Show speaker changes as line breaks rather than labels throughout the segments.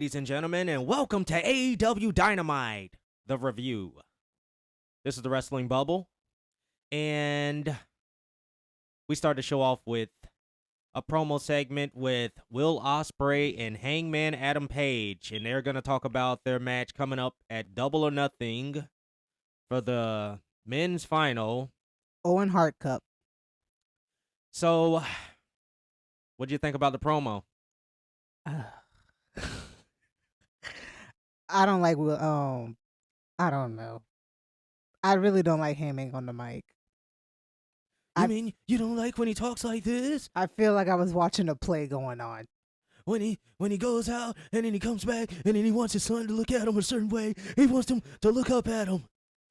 ladies and gentlemen, and welcome to AEW Dynamite, the review. This is the Wrestling Bubble, and we start the show off with a promo segment with Will Osprey and Hangman Adam Page, and they're going to talk about their match coming up at Double or Nothing for the men's final.
Owen Hart Cup.
So, what do you think about the promo?
I don't like Will. I don't know. I really don't like Hangman on the mic.
You mean you don't like when he talks like this?
I feel like I was watching a play going on.
When he goes out and then he comes back and then he wants his son to look at him a certain way. He wants him to look up at him.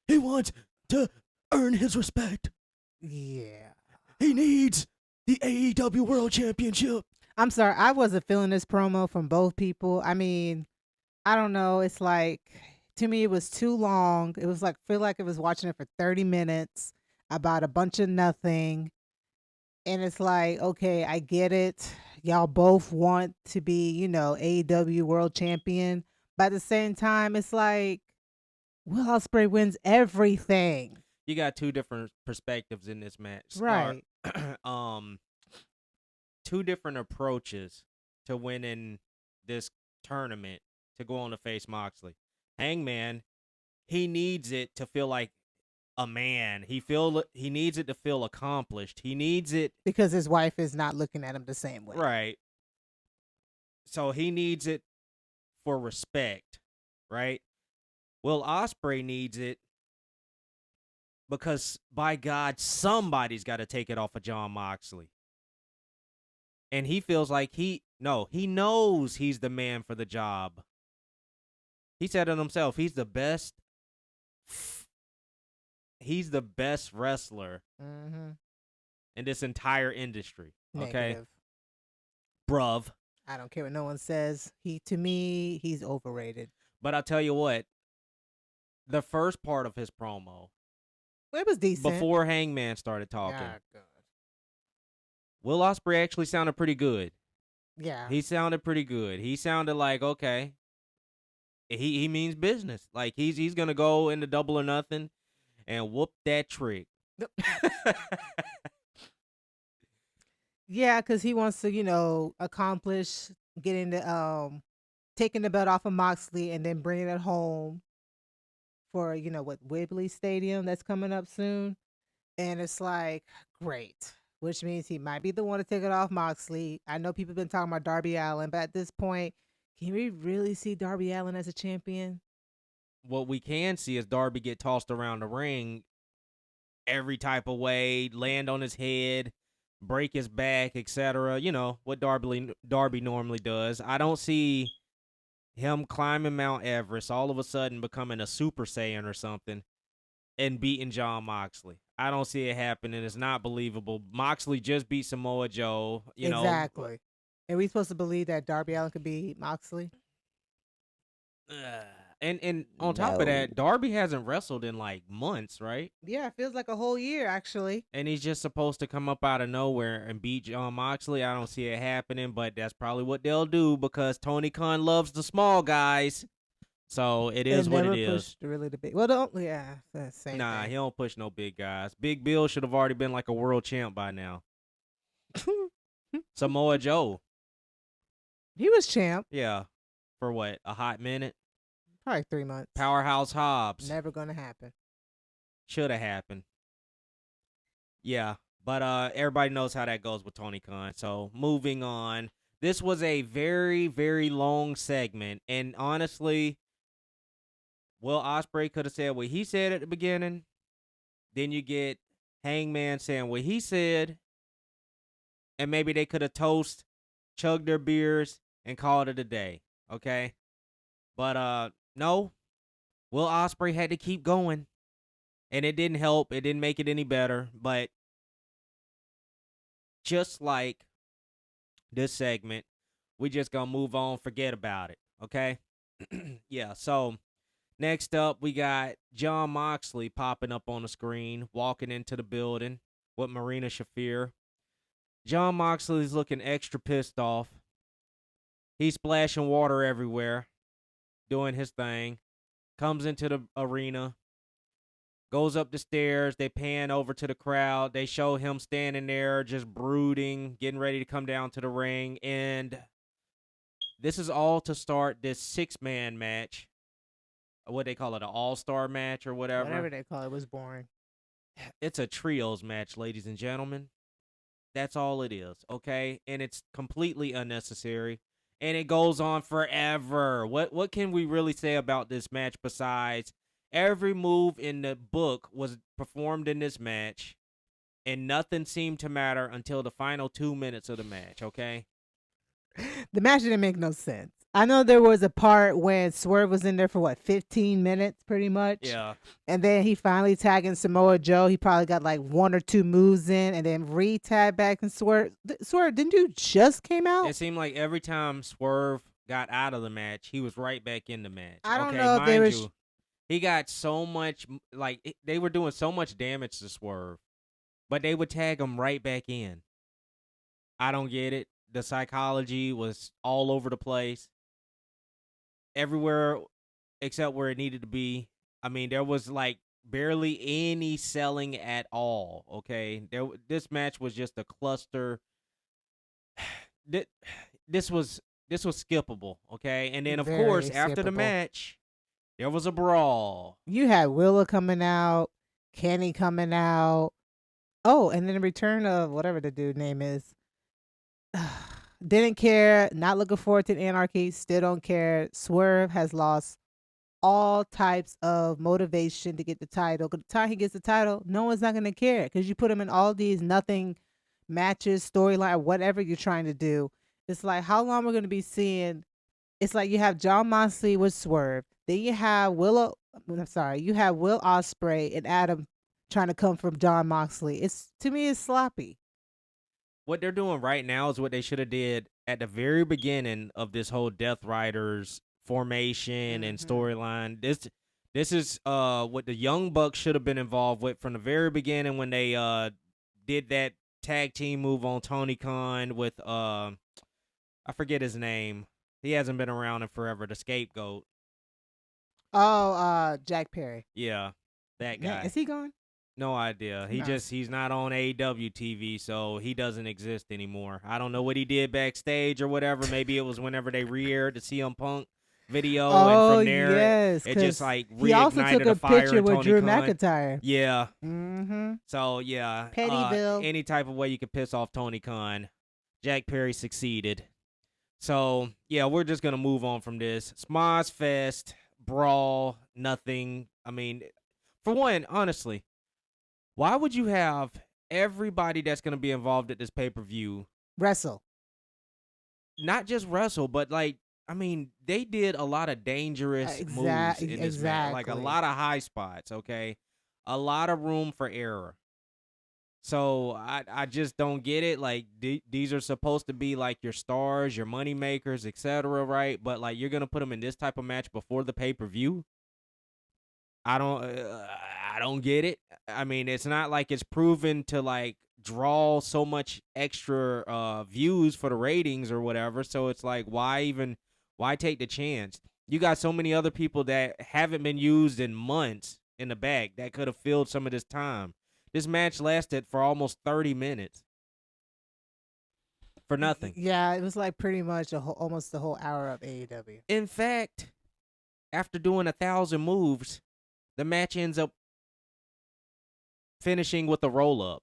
He wants to earn his respect.
Yeah.
He needs the AEW World Championship.
I'm sorry. I wasn't feeling this promo from both people. I mean, I don't know. It's like, to me, it was too long. It was like, feel like I was watching it for 30 minutes about a bunch of nothing. And it's like, okay, I get it. Y'all both want to be, AEW World Champion. But at the same time, it's like, Will Osprey wins everything.
You got two different perspectives in this match.
Right.
Two different approaches to winning this tournament to go on to face Moxley. Hangman, he needs it to feel like a man. He needs it to feel accomplished. He needs it
because his wife is not looking at him the same way.
Right. So he needs it for respect, right? Will Osprey needs it because, by God, somebody's got to take it off of Jon Moxley. And he feels like he knows he's the man for the job. He said it himself. He's the best wrestler in this entire industry. Okay?
Negative.
Bruv.
I don't care what no one says. To me, he's overrated.
But I'll tell you what, the first part of his promo,
it was decent.
Before Hangman started talking,
God.
Will Osprey actually sounded pretty good.
Yeah.
He sounded pretty good. He sounded like, okay, he means business. Like, he's going to go into Double or Nothing and whoop that trick.
Yeah, because he wants to, accomplish getting taking the belt off of Moxley and then bringing it home for, Wembley Stadium that's coming up soon. And it's like, great. Which means he might be the one to take it off Moxley. I know people have been talking about Darby Allin, but at this point, can we really see Darby Allin as a champion?
What we can see is Darby get tossed around the ring every type of way, land on his head, break his back, etc. You know, what Darby normally does. I don't see him climbing Mount Everest, all of a sudden becoming a Super Saiyan or something, and beating Jon Moxley. I don't see it happening. It's not believable. Moxley just beat Samoa Joe.
Exactly. Are we supposed to believe that Darby Allin could beat Moxley?
And on top of that, Darby hasn't wrestled in like months, right?
Yeah, it feels like a whole year, actually.
And he's just supposed to come up out of nowhere and beat Jon Moxley. I don't see it happening, but that's probably what they'll do because Tony Khan loves the small guys. So it is what it is.
Really the big. Well, same.
Nah,
thing.
He don't push no big guys. Big Bill should have already been like a world champ by now. Samoa Joe.
He was champ.
Yeah. For what? A hot minute?
Probably 3 months.
Powerhouse Hobbs.
Never gonna happen.
Should have happened. Yeah. But everybody knows how that goes with Tony Khan. So moving on. This was a very, very long segment. And honestly, Will Osprey could have said what he said at the beginning. Then you get Hangman saying what he said. And maybe they could have chugged their beers, and called it a day. Okay? But no. Will Osprey had to keep going. And it didn't help. It didn't make it any better. But just like this segment, we just gonna move on, forget about it. Okay? Yeah, so next up, we got Jon Moxley popping up on the screen, walking into the building with Marina Shafir. Jon Moxley's looking extra pissed off. He's splashing water everywhere, doing his thing. Comes into the arena, goes up the stairs. They pan over to the crowd. They show him standing there just brooding, getting ready to come down to the ring. And this is all to start this 6-man match. What they call it, an all-star match or whatever.
Whatever they call it was boring.
It's a trios match, ladies and gentlemen. That's all it is, okay? And it's completely unnecessary. And it goes on forever. What can we really say about this match besides every move in the book was performed in this match, and nothing seemed to matter until the final 2 minutes of the match, okay?
The match didn't make no sense. I know there was a part when Swerve was in there for 15 minutes pretty much.
Yeah.
And then he finally tagging Samoa Joe. He probably got like 1 or 2 moves in and then re-tag back and Swerve. Swerve, didn't you just came out?
It seemed like every time Swerve got out of the match, he was right back in the match.
I don't
okay?
know if they were
he got so much, like, they were doing so much damage to Swerve, but they would tag him right back in. I don't get it. The psychology was all over the place. Everywhere except where it needed to be. I mean, there was like barely any selling at all, okay? This match was just a cluster. This was skippable, okay? And then of
Very
course, after the
skippable.
match, there was a brawl.
You had Willa coming out, Kenny coming out. Oh, and then the return of whatever the dude name is. Didn't care. Not looking forward to the Anarchy. Still don't care. Swerve has lost all types of motivation to get the title. Because the time he gets the title, no one's not going to care. Because you put him in all these nothing matches, storyline, whatever you're trying to do. It's like, how long we're going to be seeing. It's like you have Jon Moxley with Swerve. Then you have Will Osprey and Adam trying to come from Jon Moxley. To me, it's sloppy.
What they're doing right now is what they should have did at the very beginning of this whole Death Riders formation and storyline. This is what the Young Bucks should have been involved with from the very beginning when they did that tag team move on Tony Khan with I forget his name. He hasn't been around in forever. The Scapegoat.
Oh, Jack Perry.
Yeah, that guy.
Is he gone?
No idea. He's not on AEW TV, so he doesn't exist anymore. I don't know what he did backstage or whatever. Maybe it was whenever they re-aired the CM Punk video, and from there
yes,
it just like reignited
he also took a
fire
picture
in
with
Tony
Drew
Khan.
McIntyre.
Yeah.
Mm-hmm.
So yeah,
Pettyville.
any type of way you could piss off Tony Khan, Jack Perry succeeded. So yeah, we're just gonna move on from this Smosh Fest brawl. Nothing. I mean, for one, honestly, why would you have everybody that's going to be involved at this pay-per-view
wrestle?
Not just wrestle, but like, I mean, they did a lot of dangerous moves in this match. Like a lot of high spots, okay? A lot of room for error. So I just don't get it. Like, these are supposed to be like your stars, your money makers, etc., right? But like, you're going to put them in this type of match before the pay-per-view? I don't get it. I mean, it's not like it's proven to like draw so much extra views for the ratings or whatever. So it's like, why take the chance? You got so many other people that haven't been used in months in the back that could have filled some of this time. This match lasted for almost 30 minutes for nothing.
Yeah, it was like pretty much almost the whole hour of AEW.
In fact, after doing 1,000 moves, the match ends up finishing with a roll-up.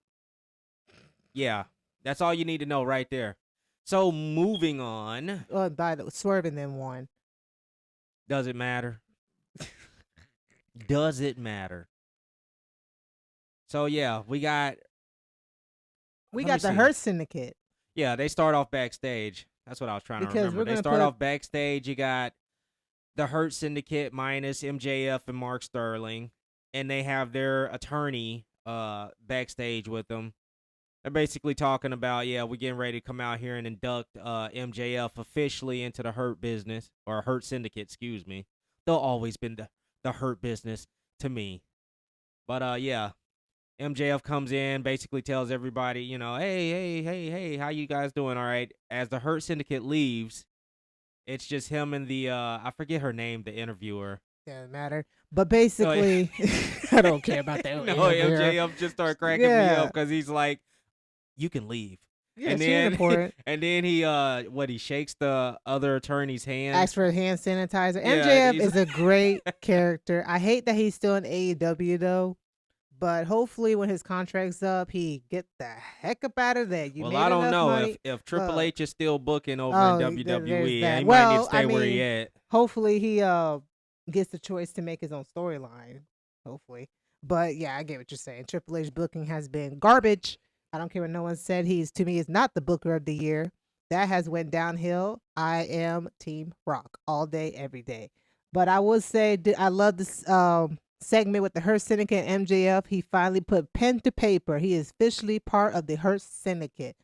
Yeah, that's all you need to know right there. So, moving on.
By the Swerve and then won.
Does it matter? Does it matter? So, yeah, we got
the Hurt Syndicate.
Yeah, they start off backstage. That's what I was trying to remember. They start off backstage. You got the Hurt Syndicate minus MJF and Mark Sterling, and they have their attorney backstage with them. They're basically talking about, yeah, we're getting ready to come out here and induct MJF officially into the Hurt business, or Hurt Syndicate, excuse me. They'll always been the Hurt business to me. But yeah, MJF comes in, basically tells everybody, hey, how you guys doing? All right. As the Hurt Syndicate leaves, It's just him and the I forget her name, the interviewer.
Doesn't matter. But
Oh, yeah.
basically, I don't care about that.
No,
interviewer.
MJF just started cracking me
Yeah,
up because he's like, "You can leave,"
yeah,
and
she ain't
then
important.
and then he shakes the other attorney's hand.
Ask for hand sanitizer.
Yeah, and
MJF
he's
is a great character. I hate that he's still in AEW though. But hopefully, when his contract's up, he get the heck up out of there. You
well,
made
I don't
enough
know
money.
if Triple
Look,
H is still booking over in
oh, there's
WWE.
that.
He might need to
Well, I
stay where he
mean,
at.
hopefully he gets the choice to make his own storyline. Hopefully, but yeah, I get what you're saying. Triple H booking has been garbage. I don't care what no one said. He's to me is not the Booker of the year. That has went downhill. I am Team Rock all day, every day. But I would say I love this segment with the Hurt Syndicate and MJF. He finally put pen to paper. He is officially part of the Hurt Syndicate.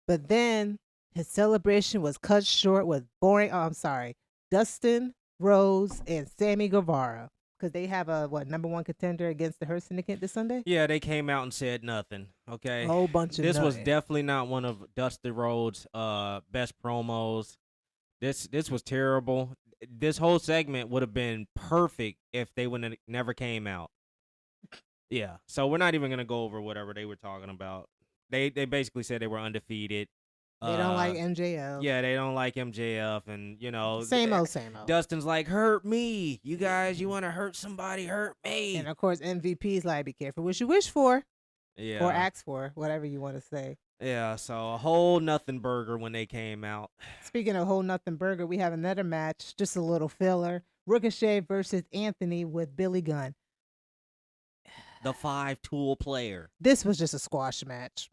But then his celebration was cut short with boring. Oh, I'm sorry, Dustin Rose and Sammy Guevara, because they have a number one contender against the Hurt Syndicate this Sunday.
Yeah, they came out and said nothing.
A
Okay,
whole bunch of
this was
nothing.
definitely not one of Dusty Rhodes' best promos. This was terrible. This whole segment would have been perfect if they would have never came out. Yeah, so we're not even gonna go over whatever they were talking about. They basically said they were undefeated.
They don't like
Uh,
MJF.
yeah, they don't like MJF, and
Same old, same old.
Dustin's like, hurt me, you guys. You want to hurt somebody? Hurt me.
And of course, MVP's like, be careful what you wish for
Yeah,
or ask for, whatever you want to say.
yeah. So a whole nothing burger when they came out.
Speaking of whole nothing burger, we have another match, just a little filler. Ricochet versus Anthony with Billy Gunn.
The 5-tool player.
This was just a squash match.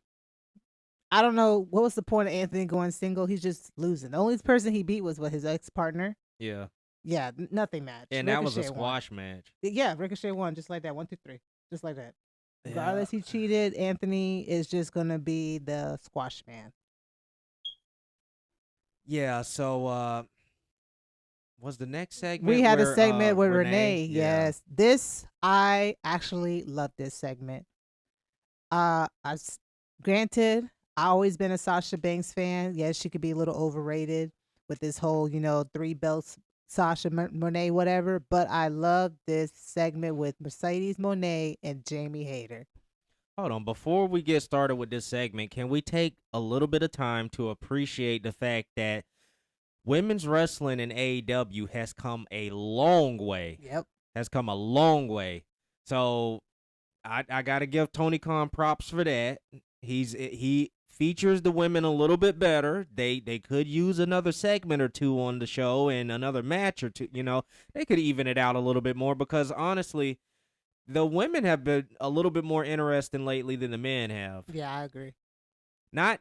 I don't know what was the point of Anthony going single. He's just losing. The only person he beat was his ex partner.
Yeah,
Yeah, nothing match.
and
Ricochet
that was a
won.
squash match.
Yeah, Ricochet won just like that. 1, 2, 3, just like that.
Yeah.
Regardless, he cheated. Anthony is just gonna be the squash man.
Yeah. So was the next segment?
We had a
where,
segment with Renee.
Yeah.
Yes, this I actually love this segment. Granted, I always been a Sasha Banks fan. Yes, she could be a little overrated with this whole 3 belts, Sasha Monet, whatever. But I love this segment with Mercedes Monet and Jamie Hayter.
Hold on. Before we get started with this segment, can we take a little bit of time to appreciate the fact that women's wrestling in AEW has come a long way.
Yep.
Has come a long way. So I gotta give Tony Khan props for that. He features the women a little bit better. They could use another segment or two on the show and another match or two. They could even it out a little bit more because honestly, the women have been a little bit more interesting lately than the men have.
Yeah, I agree.
Not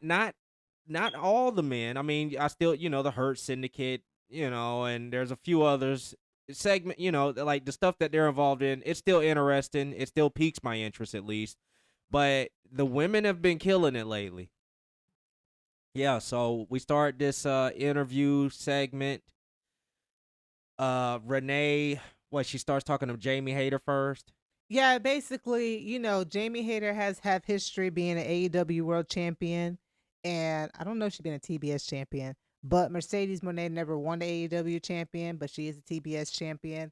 all the men. I mean, I still, the Hurt Syndicate, and there's a few others segment, like the stuff that they're involved in. It's still interesting. It still piques my interest at least. But the women have been killing it lately. Yeah, so we start this interview segment. Renee, she starts talking to Jamie Hayter first.
Yeah, basically, Jamie Hayter has history being an AEW World Champion, and I don't know if she's been a TBS champion, but Mercedes Moné never won the AEW champion, but she is a TBS champion.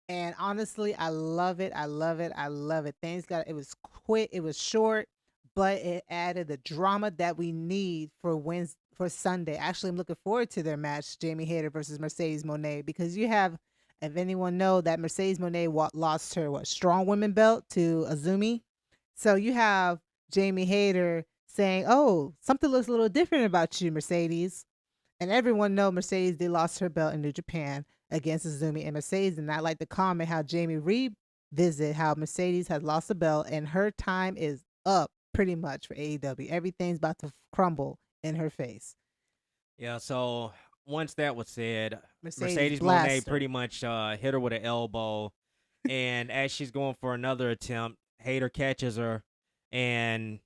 And honestly, I love it. I love it. I love it. It was quick, it was short, but it added the drama that we need for Sunday. Actually, I'm looking forward to their match, Jamie Hayter versus Mercedes Moné, because you have, if anyone know, that Mercedes Moné lost her strong women belt to Azumi. So you have Jamie Hayter saying, "Oh, something looks a little different about you, Mercedes." And everyone know Mercedes, they lost her belt in New Japan against Azumi, and Mercedes did not like to comment how Jamie revisit how Mercedes has lost the belt and her time is up pretty much for AEW. Everything's about to crumble in her face.
Yeah, so once that was said,
Mercedes
Moné pretty much hit her with an elbow, and as she's going for another attempt, Hayter catches her, and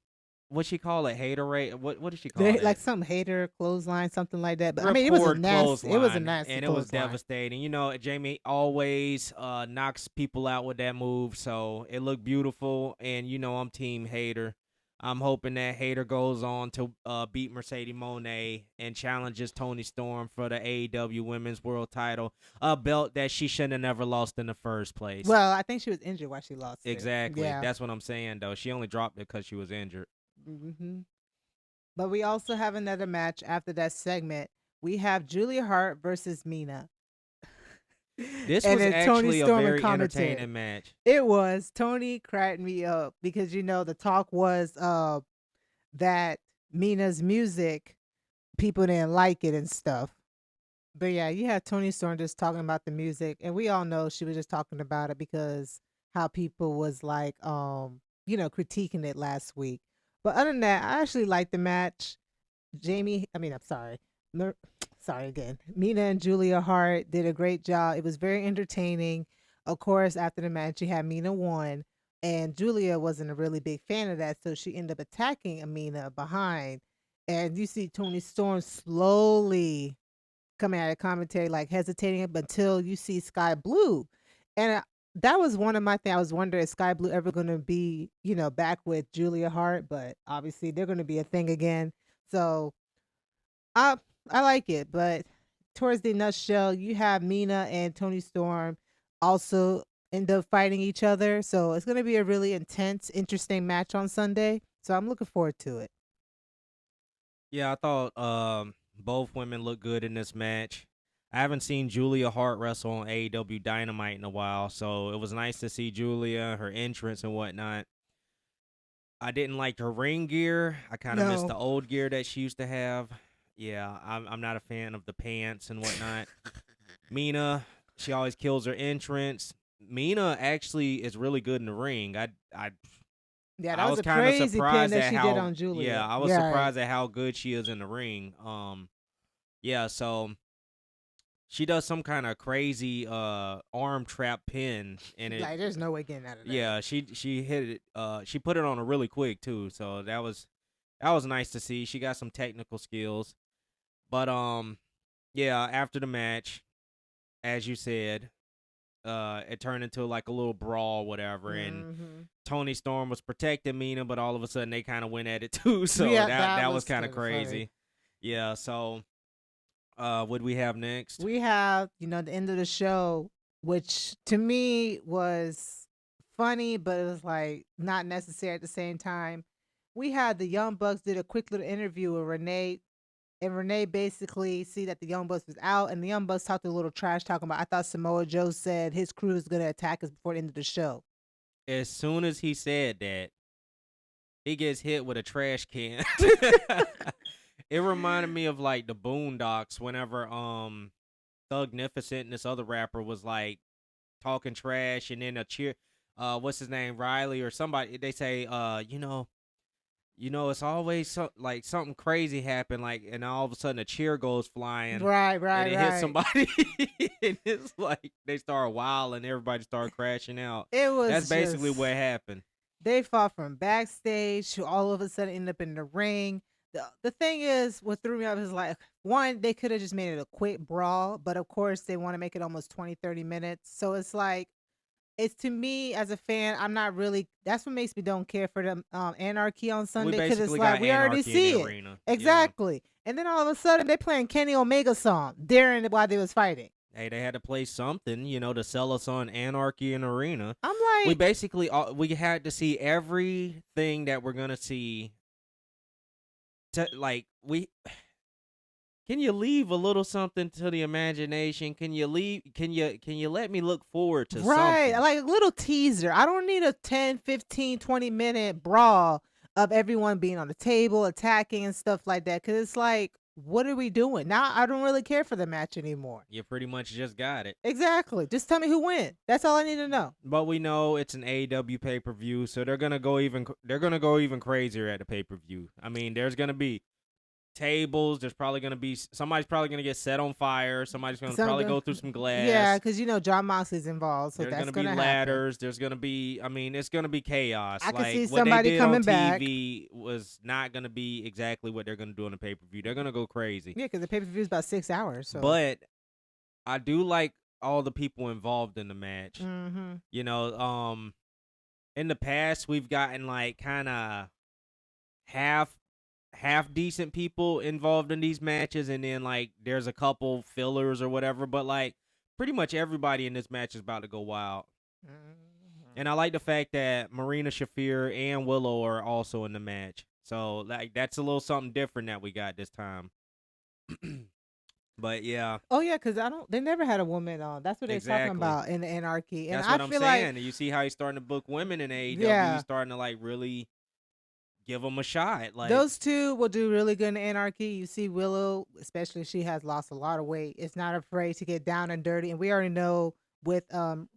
what she call it? Hater rate? What did she call it?
Like some hater clothesline, something like that. But I mean, it was a nasty. It was a nasty,
and it was devastating. Jamie always knocks people out with that move, so it looked beautiful. And I'm Team Hater. I'm hoping that Hayter goes on to beat Mercedes Moné and challenges Toni Storm for the AEW Women's World Title, a belt that she shouldn't have never lost in the first place.
Well, I think she was injured while she lost
Exactly.
Yeah.
That's what I'm saying, though. She only dropped it because she was injured.
Mm-hmm. But we also have another match after that segment. We have Julia Hart versus Mina.
This
and
was
then Toni
actually a
Storm in
very
commentary.
entertaining match.
It was. Tony cracked me up because the talk was that Mina's music, people didn't like it and stuff. But yeah, you had Toni Storm just talking about the music, and we all know she was just talking about it because how people was like critiquing it last week. But other than that, I actually liked the match. I'm sorry. Sorry again. Mina and Julia Hart did a great job. It was very entertaining. Of course, after the match, you had Mina won, and Julia wasn't a really big fan of that, so she ended up attacking Amina behind. And you see Toni Storm slowly coming out of commentary, like hesitating until you see Sky Blue. And that was one of my things. I was wondering, is Sky Blue ever going to be, back with Julia Hart? But obviously, they're going to be a thing again. So I I like it, but towards the nutshell, you have Mina and Toni Storm also end up fighting each other. So it's going to be a really intense, interesting match on Sunday. So I'm looking forward to it.
Yeah, I thought both women looked good in this match. I haven't seen Julia Hart wrestle on AEW Dynamite in a while, so it was nice to see Julia, her entrance and whatnot. I didn't like her ring gear. I kind of missed the old gear that she used to have. Yeah, I'm not a fan of the pants and whatnot. Mina, she always kills her entrance. Mina actually is really good in the ring.
Yeah, that
I
was
was
a
kind of
crazy pin
surprised
that
at
she
how
did on Julia.
yeah, I was
Yeah.
surprised at how good she is in the ring. Yeah, so she does some kind of crazy arm trap pin and it
Like, there's no way getting out of that.
yeah, she hit it she put it on her really quick too. So that was nice to see. She got some technical skills. But yeah, after the match, as you said, it turned into like a little brawl, whatever, and Toni Storm was protecting Mina, but all of a sudden they kind of went at it too. So
Yeah,
that was
was
kind of
kinda funny.
crazy. Yeah. So, what do we have next?
We have, the end of the show, which to me was funny, but it was like not necessary at the same time. We had the Young Bucks did a quick little interview with Renee, and Renee basically see that the Young Bucks was out, and the Young Bucks talked a little trash talking about. I thought Samoa Joe said his crew is gonna attack us before the end of the show.
As soon as he said that, he gets hit with a trash can. It reminded me of like the Boondocks whenever Thugnificent and this other rapper was like talking trash, and then a cheer what's his name, Riley or somebody, they say it's always like something crazy happen, like, and all of a sudden a cheer goes flying,
Right,
and it hits somebody, and it's like they start wilding, everybody start crashing out. That's basically what happened.
They fought from backstage to all of a sudden end up in the ring. The thing is, what threw me off is like, one, they could have just made it a quick brawl, but of course they want to make it almost 20, 30 minutes. So it's like, it's, to me as a fan, I'm not really. That's what makes me don't care for the Anarchy on Sunday, because it's like we already see it.
Arena.
Exactly. Yeah. And then all of a sudden they playing Kenny Omega song during while they was fighting.
Hey, they had to play something, to sell us on Anarchy in Arena.
I'm like,
we basically we had to see everything that we're gonna see. Can you leave a little something to the imagination? Can you let me look forward to
right,
something?
like a little teaser. I don't need a 10, 15, 20-minute brawl of everyone being on the table, attacking and stuff like that. Because it's like, what are we doing? Now I don't really care for the match anymore.
You pretty much just got it.
Exactly. Just tell me who wins. That's all I need to know.
But we know it's an AEW pay-per-view, so they're gonna go even crazier at the pay-per-view. I mean, there's gonna be tables. There's probably gonna be somebody's probably gonna get set on fire. Somebody's gonna probably go through some glass.
Yeah, because John Moxley's involved, so
there's
that's
gonna be ladders.
Happen.
There's gonna be. I mean, it's gonna be chaos.
I can see
what
somebody
they did
coming
on
back.
TV was not gonna be exactly what they're gonna do on the pay-per-view. They're gonna go crazy.
Yeah, because the pay-per-view is about 6 hours. So.
But I do like all the people involved in the match.
Mm-hmm.
In the past we've gotten like kind of half decent people involved in these matches, and then like there's a couple fillers or whatever, but like pretty much everybody in this match is about to go wild. And I like the fact that Marina Shafir and Willow are also in the match. So like that's a little something different that we got this time. But yeah,
Oh yeah, because they never had a woman on. That's what they're talking
exactly.
about in the Anarchy, and
That's
I
what I'm
feel like
saying. You see how he's starting to book women in AEW.
yeah,
He's starting to like really give them a shot. Like
those two will do really good in Anarchy. You see Willow, especially she has lost a lot of weight. It's not afraid to get down and dirty, and we already know with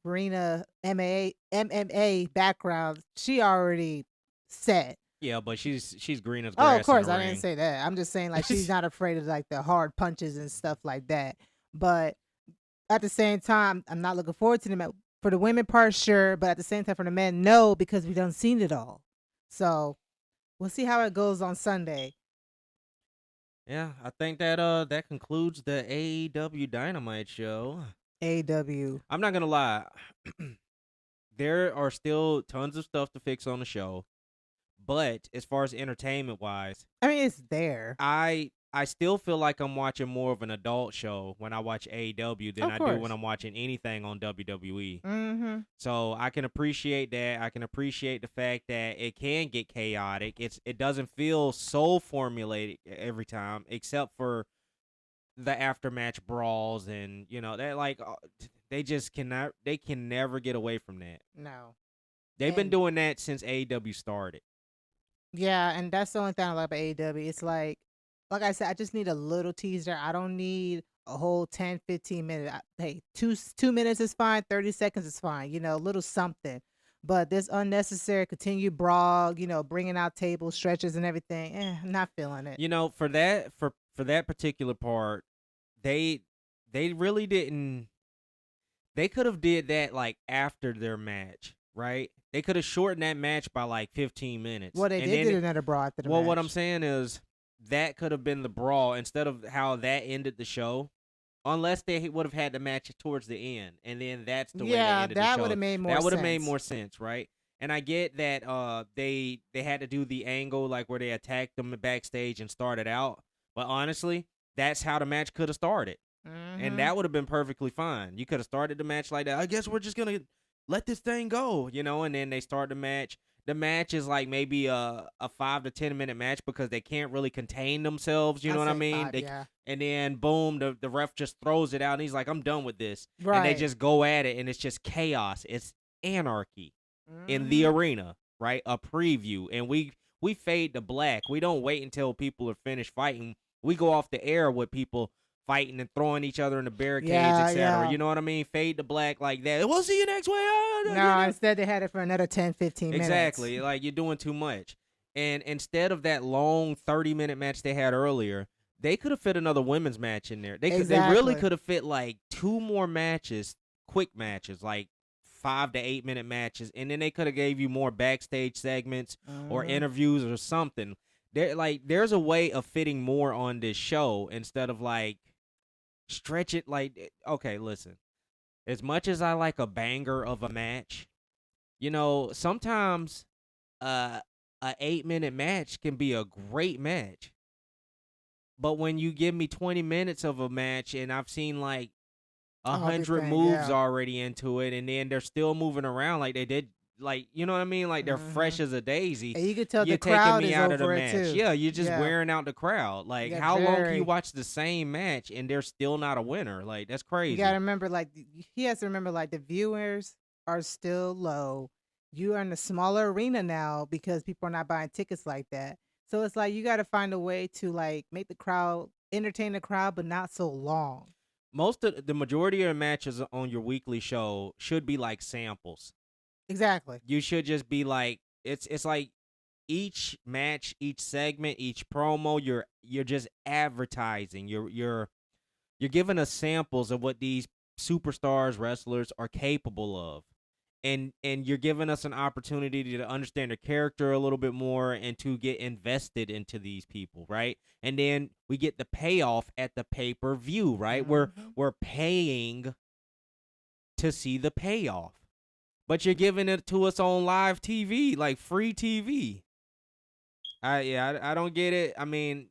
Marina MMA background, she already set.
yeah, but she's green as
Oh, of
grass in
course,
the
I didn't
ring.
say that. I'm just saying like she's not afraid of like the hard punches and stuff like that. But at the same time, I'm not looking forward to them. For the women part, sure, but at the same time, for the men, no, because we done seen it all. So we'll see how it goes on Sunday.
Yeah, I think that that concludes the AEW Dynamite show.
AEW.
I'm not gonna lie, there are still tons of stuff to fix on the show, but as far as entertainment wise,
I mean, it's there.
I still feel like I'm watching more of an adult show when I watch AEW than
Of
I do when
course.
I'm watching anything on WWE.
Mm-hmm.
So I can appreciate that. I can appreciate the fact that it can get chaotic. It doesn't feel so formulated every time, except for the aftermatch brawls and that like they just cannot. They can never get away from that.
No.
They've been
And
doing that since AEW started.
yeah, and that's the only thing I like about AEW. It's like I said, I just need a little teaser. I don't need a whole 10, 15 minutes. Hey, 2 minutes is fine. 30 seconds is fine. A little something. But this unnecessary continued brawl, bringing out tables, stretches, and everything. I'm not feeling it.
For that particular part, they really didn't. They could have did that like after their match, right? They could have shortened that match by like 15 minutes.
Well, they
And
did
then
get another brawl after the
well,
match.
what I'm saying is that could have been the brawl instead of how that ended the show. Unless they would have had the match towards the end, and then that's the way they
Yeah,
ended the
that
show.
would have made more
That would have
sense.
made more sense, right? And I get that they had to do the angle like where they attacked them backstage and started out. But honestly, that's how the match could have started. And that would have been perfectly fine. You could have started the match like that. I guess we're just gonna let this thing go, and then they start the match. The match is like maybe a 5 to 10 minute match because they can't really contain themselves. You know what I
say
mean?
5, yeah.
And then boom, the ref just throws it out, and he's like, "I'm done with this."
Right.
And they just go at it, and it's just chaos. It's anarchy in the arena, right? A preview, and we fade to black. We don't wait until people are finished fighting. We go off the air with people fighting and throwing each other in the barricades, etc.
Yeah.
You know what I mean? Fade to black like that. We'll see you next week.
No, instead they had it for another 10, 15 minutes.
Exactly. Like you're doing too much. And instead of that long 30-minute match they had earlier, they could have fit another women's match in there. They really could have fit like 2 more matches, quick matches, like 5 to 8 minute matches, and then they could have gave you more backstage segments or interviews or something. There's a way of fitting more on this show instead of like stretch it like okay, listen. As much as I like a banger of a match, sometimes a 8-minute match can be a great match. But when you give me 20 minutes of a match and I've seen like 100 moves already into it, and then they're still moving around like they did, like, you know what I mean? Like they're fresh as a daisy.
And you can tell
you're
the crowd
taking me
is
out of the
over
match.
it too.
Yeah, you're just wearing out the crowd. Like,
Yeah,
how long can
very.
you watch the same match and they're still not a winner? Like, that's crazy.
You gotta remember, like he has to remember, like the viewers are still low. You are in a smaller arena now because people are not buying tickets like that. So it's like you got to find a way to like make the crowd entertain the crowd, but not so long.
Most of the majority of the matches on your weekly show should be like samples.
Exactly.
You should just be like it's like each match, each segment, each promo, you're just advertising. You're giving us samples of what these superstars, wrestlers are capable of. And you're giving us an opportunity to understand their character a little bit more and to get invested into these people, right? And then we get the payoff at the pay-per-view, right? We're paying to see the payoff. But you're giving it to us on live TV, like free TV. I don't get it. I mean,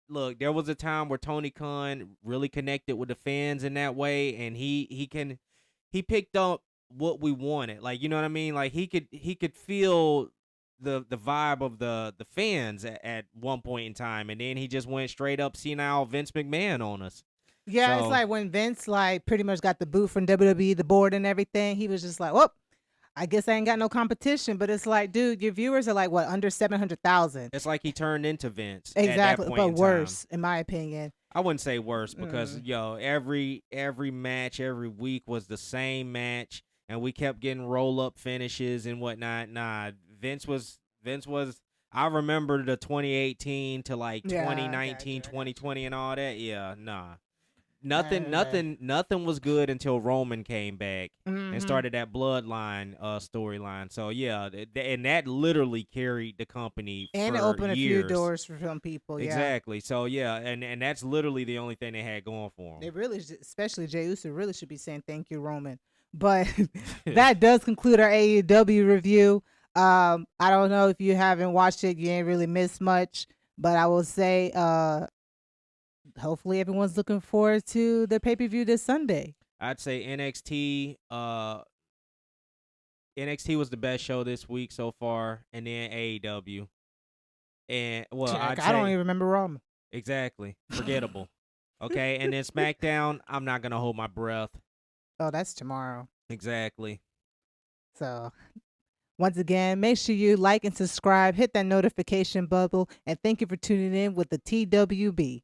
look, there was a time where Tony Khan really connected with the fans in that way, and he picked up what we wanted. Like, you know what I mean? Like he could feel the vibe of the fans at one point in time, and then he just went straight up senile Vince McMahon on us.
Yeah, it's
So
like when Vince like pretty much got the boot from WWE, the board and everything. He was just like, "Whoop, I guess I ain't got no competition." But it's like, dude, your viewers are like what, under 700,000?
it's like he turned into Vince at that
Exactly,
point
but
in time.
worse, in my opinion.
I wouldn't say worse because
Mm.
every match every week was the same match, and we kept getting roll up finishes and whatnot. Nah, Vince was. I remember the 2018 to like
Yeah,
2019, 2020, and all that. Yeah, nah, nothing,
Right.
nothing was good until Roman came back and
Mm-hmm.
started that bloodline storyline. So yeah, and that literally carried the company
And it
for
opened a few
years.
doors for some people. Yeah,
Exactly. So yeah, and that's literally the only thing they had going for
they really, especially Jey Uso, really should be saying thank you, Roman. But that does conclude our AEW review. I don't know if you haven't watched it, you ain't really missed much. But I will say, hopefully everyone's looking forward to the pay-per-view this Sunday.
I'd say NXT. NXT was the best show this week so far, and then AEW. And well, I'd
I don't
say
even remember Roman.
exactly forgettable. Okay, and then SmackDown. I'm not gonna hold my breath.
Oh, that's tomorrow.
Exactly.
So once again, make sure you like and subscribe, hit that notification bubble, and thank you for tuning in with the TWB.